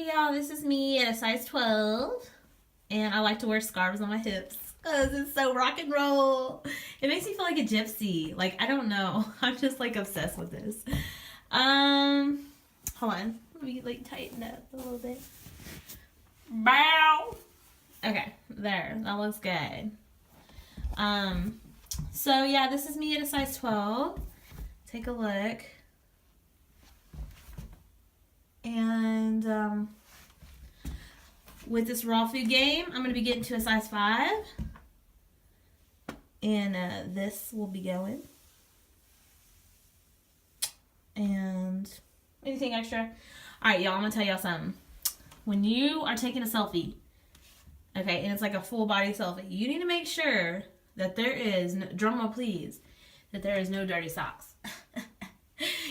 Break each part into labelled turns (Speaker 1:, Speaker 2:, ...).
Speaker 1: Hey y'all, this is me at a size 12, and I like to wear scarves on my hips because it's so rock and roll. It makes me feel like a gypsy. Like, I don't know. I'm just like obsessed with this. Hold on. Let me like tighten up a little bit. Bow. Okay, there. That looks good. So yeah, this is me at a size 12. Take a look. And with this raw food game, I'm going to be getting to a size 5. And this will be going. And anything extra? Alright, y'all, I'm going to tell y'all something. When you are taking a selfie, okay, and it's like a full body selfie, you need to make sure that there is, drum roll please, that there is no dirty socks.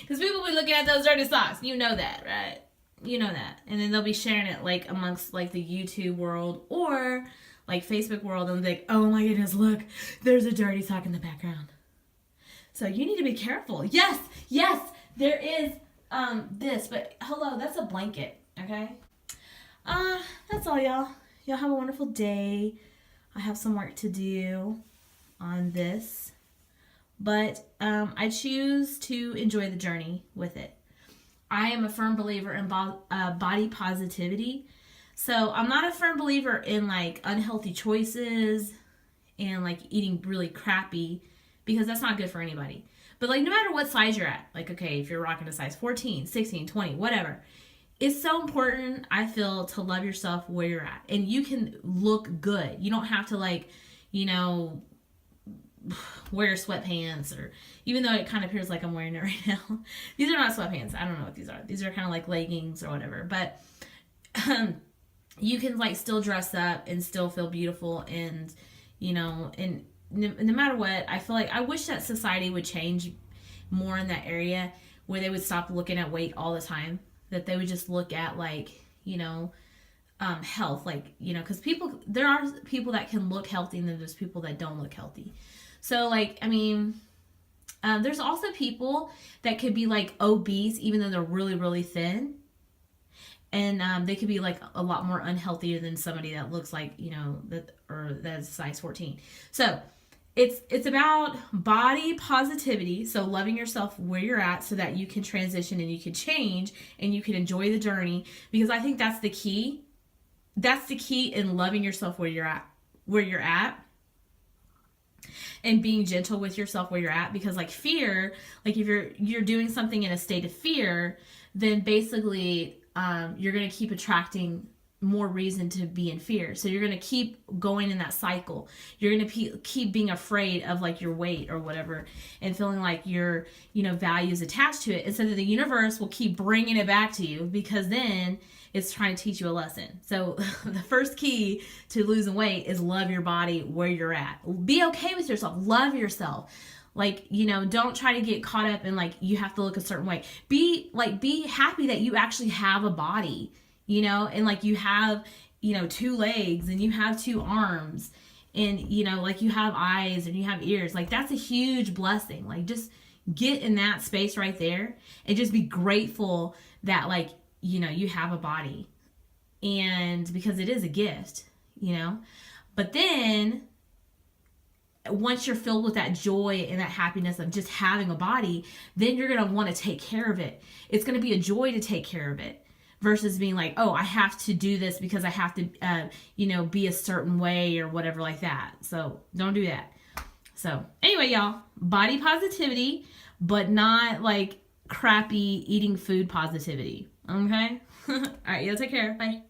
Speaker 1: Because people will be looking at those dirty socks. You know that, right? You know that. And then they'll be sharing it like amongst like the YouTube world or like Facebook world, and they're like, oh my goodness, look, there's a dirty sock in the background. So you need to be careful. Yes, there is this, but hello, that's a blanket, okay? That's all, y'all. Y'all have a wonderful day. I have some work to do on this, but I choose to enjoy the journey with it. I am a firm believer in body positivity. So I'm not a firm believer in like unhealthy choices and like eating really crappy, because that's not good for anybody. But like no matter what size you're at, like okay, if you're rocking a size 14, 16, 20, whatever, it's so important, I feel, to love yourself where you're at. And you can look good. You don't have to like, you know, wear sweatpants, or even though it kind of appears like I'm wearing it right now. These are not sweatpants. I don't know what these are. These are kind of like leggings or whatever. But you can like still dress up and still feel beautiful, and you know, and no matter what, I feel like I wish that society would change more in that area, where they would stop looking at weight all the time. That they would just look at like, you know, health, like, you know, because there are people that can look healthy, and then there's people that don't look healthy. So like, I mean, there's also people that could be like obese even though they're really, really thin. And they could be like a lot more unhealthier than somebody that looks like, you know, that's size 14. So it's about body positivity. So loving yourself where you're at so that you can transition and you can change and you can enjoy the journey. Because I think that's the key. That's the key in loving yourself where you're at. And being gentle with yourself where you're at, because like fear, like if you're doing something in a state of fear, then basically you're going to keep attracting more reason to be in fear. So you're going to keep going in that cycle. You're going to keep being afraid of like your weight or whatever, and feeling like your, you know, value is attached to it, instead of the universe will keep bringing it back to you, because then it's trying to teach you a lesson. So the first key to losing weight is love your body where you're at. Be okay with yourself. Love yourself. Like, you know, don't try to get caught up in like you have to look a certain way. Be happy that you actually have a body, you know, and like you have, you know, 2 legs and you have 2 arms, and you know, like you have eyes and you have ears. Like that's a huge blessing. Like just get in that space right there and just be grateful that like, you know, you have a body, and because it is a gift, you know. But then once you're filled with that joy and that happiness of just having a body, then you're going to want to take care of it. It's going to be a joy to take care of it, versus being like, oh, I have to do this because I have to, you know, be a certain way or whatever like that. So don't do that. So anyway, y'all, body positivity, but not like crappy eating food positivity. Okay? All right, y'all take care. Bye.